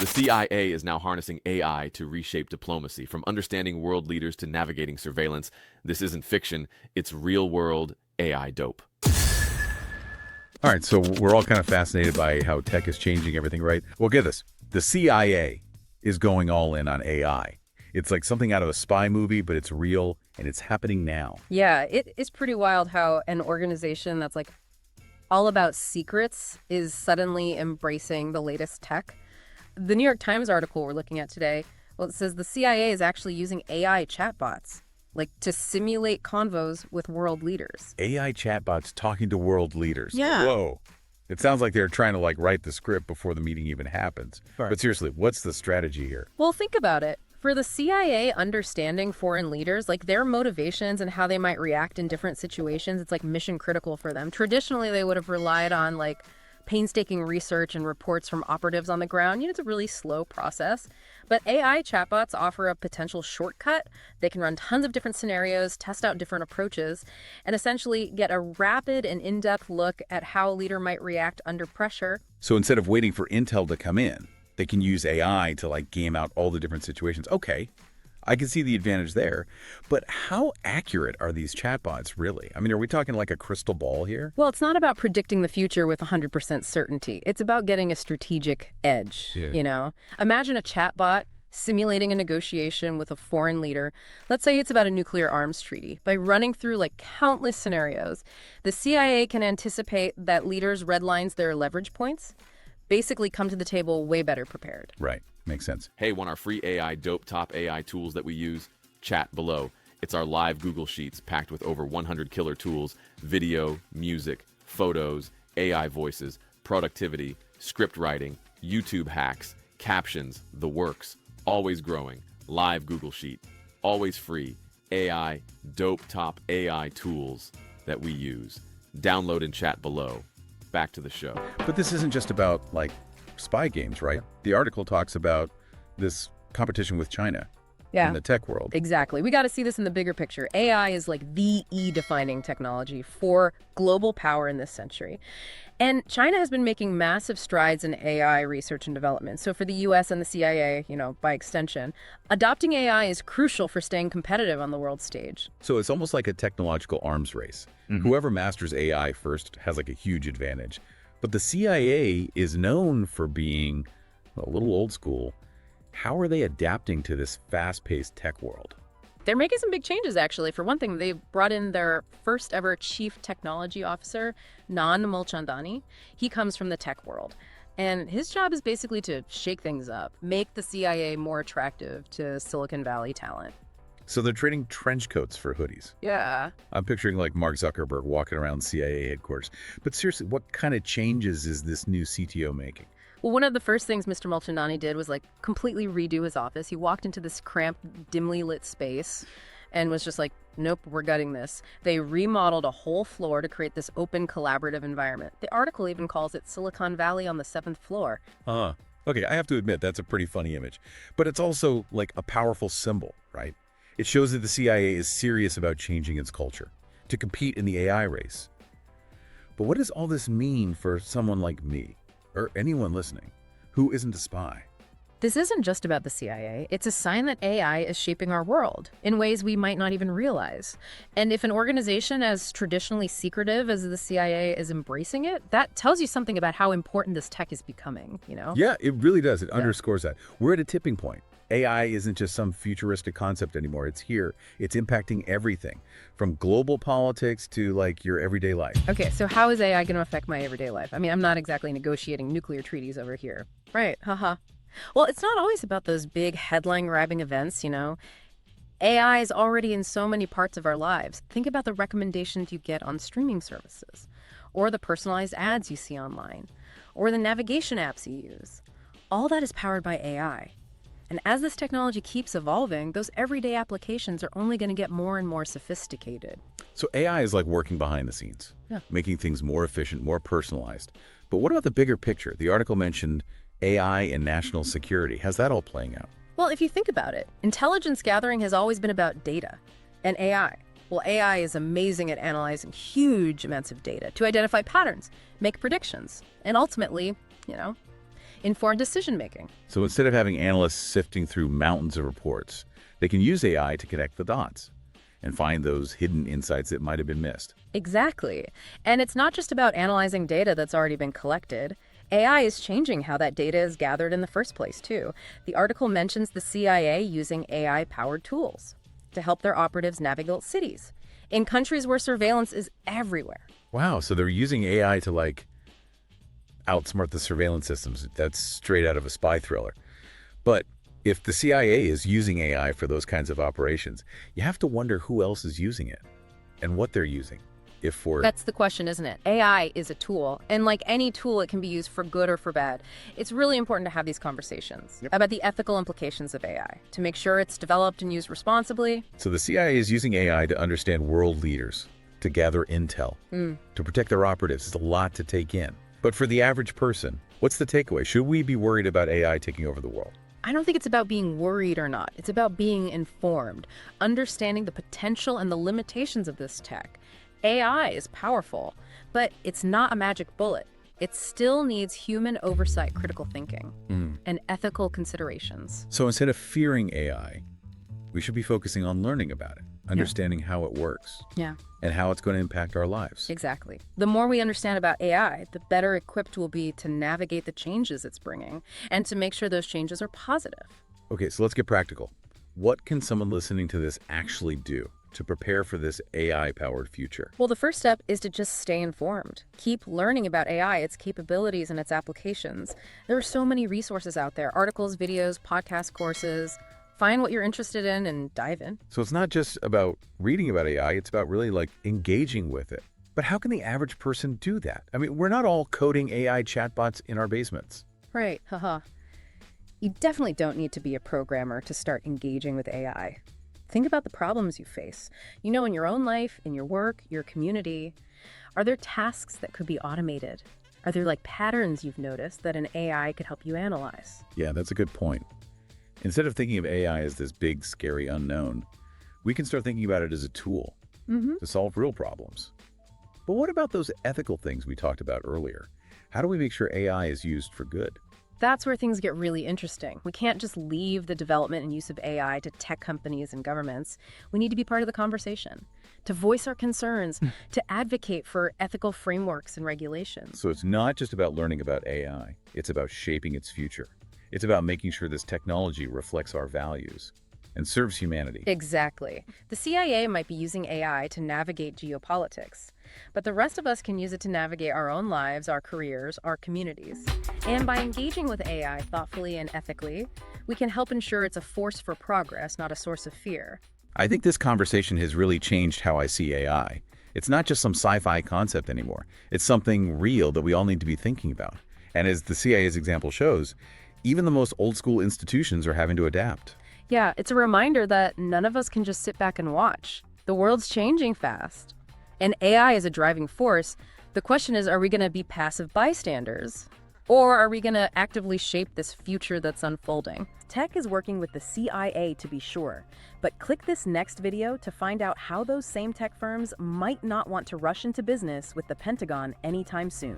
The CIA is now harnessing AI to reshape diplomacy, from understanding world leaders to navigating surveillance. This isn't fiction, it's real-world AI dope. All right, so we're all kind of fascinated by how tech is changing everything, right? Well, get this. The CIA is going all in on AI. It's like something out of a spy movie, but it's real, and it's happening now. Yeah, it is pretty wild how an organization that's like all about secrets is suddenly embracing the latest tech. The New York Times article we're looking at today, well, it says the CIA is actually using AI chatbots, like to simulate convos with world leaders. AI chatbots talking to world leaders. Yeah. Whoa. It sounds like they're trying to write the script before the meeting even happens. Right. But seriously, what's the strategy here? Well, think about it. For the CIA, understanding foreign leaders, like their motivations and how they might react in different situations, it's like mission critical for them. Traditionally, they would have relied on like painstaking research and reports from operatives on the ground. It's a really slow process. But AI chatbots offer a potential shortcut. They can run tons of different scenarios, test out different approaches, and essentially get a rapid and in-depth look at how a leader might react under pressure. So instead of waiting for intel to come in, they can use AI to game out all the different situations. Okay, I can see the advantage there. But how accurate are these chatbots really? I mean, are we talking like a crystal ball here? Well, it's not about predicting the future with 100% certainty. It's about getting a strategic edge, Imagine a chatbot simulating a negotiation with a foreign leader. Let's say it's about a nuclear arms treaty. By running through countless scenarios, the CIA can anticipate that leaders redlines their leverage points, basically come to the table way better prepared. Right. Makes sense. Hey, want our free AI dope top AI tools that we use? Chat below. It's our live Google Sheets packed with over 100 killer tools, video, music, photos, AI voices, productivity, script writing, YouTube hacks, captions, the works. Always growing. Live Google Sheet. Always free. AI dope top AI tools that we use. Download and chat below. Back to the show. But this isn't just about spy games, right? The article talks about this competition with China in the tech world. Exactly. We got to see this in the bigger picture. AI is the redefining technology for global power in this century. And China has been making massive strides in AI research and development. So for the US and the CIA, by extension, adopting AI is crucial for staying competitive on the world stage. So it's almost like a technological arms race. Whoever masters AI first has a huge advantage. But the CIA is known for being a little old school. How are they adapting to this fast-paced tech world? They're making some big changes, actually. For one thing, they brought in their first ever chief technology officer, Nan Mulchandani. He comes from the tech world. And his job is basically to shake things up, make the CIA more attractive to Silicon Valley talent. So they're trading trench coats for hoodies. Yeah. I'm picturing Mark Zuckerberg walking around CIA headquarters. But seriously, what kind of changes is this new CTO making? Well, one of the first things Mr. Mulchandani did was completely redo his office. He walked into this cramped, dimly lit space and was just like, nope, we're gutting this. They remodeled a whole floor to create this open, collaborative environment. The article even calls it Silicon Valley on the 7th floor. Okay, I have to admit, that's a pretty funny image. But it's also a powerful symbol, right? It shows that the CIA is serious about changing its culture to compete in the AI race. But what does all this mean for someone like me, or anyone listening, who isn't a spy? This isn't just about the CIA. It's a sign that AI is shaping our world in ways we might not even realize. And if an organization as traditionally secretive as the CIA is embracing it, that tells you something about how important this tech is becoming, Yeah, it really does. It underscores that. We're at a tipping point. AI isn't just some futuristic concept anymore. It's here. It's impacting everything, from global politics to your everyday life. Okay, so how is AI going to affect my everyday life? I mean, I'm not exactly negotiating nuclear treaties over here. Right, haha. Well, it's not always about those big headline-grabbing events, AI is already in so many parts of our lives. Think about the recommendations you get on streaming services, or the personalized ads you see online, or the navigation apps you use. All that is powered by AI. And as this technology keeps evolving, those everyday applications are only going to get more and more sophisticated. So AI is working behind the scenes, making things more efficient, more personalized. But what about the bigger picture? The article mentioned AI and national security. How's that all playing out? Well, if you think about it, intelligence gathering has always been about data and AI. Well, AI is amazing at analyzing huge amounts of data to identify patterns, make predictions, and ultimately, informed decision-making. So instead of having analysts sifting through mountains of reports, they can use AI to connect the dots and find those hidden insights that might have been missed. Exactly. And it's not just about analyzing data that's already been collected. AI is changing how that data is gathered in the first place, too. The article mentions the CIA using AI-powered tools to help their operatives navigate cities in countries where surveillance is everywhere. Wow, so they're using AI to, like, outsmart the surveillance systems. That's straight out of a spy thriller. But if the CIA is using AI for those kinds of operations, you have to wonder who else is using it and what they're using. That's the question, isn't it? AI is a tool, and like any tool, it can be used for good or for bad. It's really important to have these conversations about the ethical implications of AI, to make sure it's developed and used responsibly. So the CIA is using AI to understand world leaders, to gather intel, to protect their operatives. It's a lot to take in. But for the average person, what's the takeaway? Should we be worried about AI taking over the world? I don't think it's about being worried or not. It's about being informed, understanding the potential and the limitations of this tech. AI is powerful, but it's not a magic bullet. It still needs human oversight, critical thinking, and ethical considerations. So instead of fearing AI, we should be focusing on learning about it, understanding how it works, and how it's going to impact our lives. Exactly. The more we understand about AI, the better equipped we'll be to navigate the changes it's bringing and to make sure those changes are positive. Okay, so let's get practical. What can someone listening to this actually do to prepare for this AI-powered future? Well, the first step is to just stay informed. Keep learning about AI, its capabilities, and its applications. There are so many resources out there, articles, videos, podcast courses. Find what you're interested in and dive in. So it's not just about reading about AI, it's about really like engaging with it. But how can the average person do that? I mean, we're not all coding AI chatbots in our basements. Right, haha. You definitely don't need to be a programmer to start engaging with AI. Think about the problems you face. You know, in your own life, in your work, your community. Are there tasks that could be automated? Are there like patterns you've noticed that an AI could help you analyze? Yeah, that's a good point. Instead of thinking of AI as this big, scary unknown, we can start thinking about it as a tool to solve real problems. But what about those ethical things we talked about earlier? How do we make sure AI is used for good? That's where things get really interesting. We can't just leave the development and use of AI to tech companies and governments. We need to be part of the conversation, to voice our concerns, to advocate for ethical frameworks and regulations. So it's not just about learning about AI, it's about shaping its future. It's about making sure this technology reflects our values and serves humanity. Exactly. The CIA might be using AI to navigate geopolitics, but the rest of us can use it to navigate our own lives, our careers, our communities. And by engaging with AI thoughtfully and ethically, we can help ensure it's a force for progress, not a source of fear. I think this conversation has really changed how I see AI. It's not just some sci-fi concept anymore. It's something real that we all need to be thinking about. And as the CIA's example shows, even the most old-school institutions are having to adapt. Yeah, it's a reminder that none of us can just sit back and watch. The world's changing fast. And AI is a driving force. The question is, are we going to be passive bystanders? Or are we going to actively shape this future that's unfolding? Tech is working with the CIA to be sure. But click this next video to find out how those same tech firms might not want to rush into business with the Pentagon anytime soon.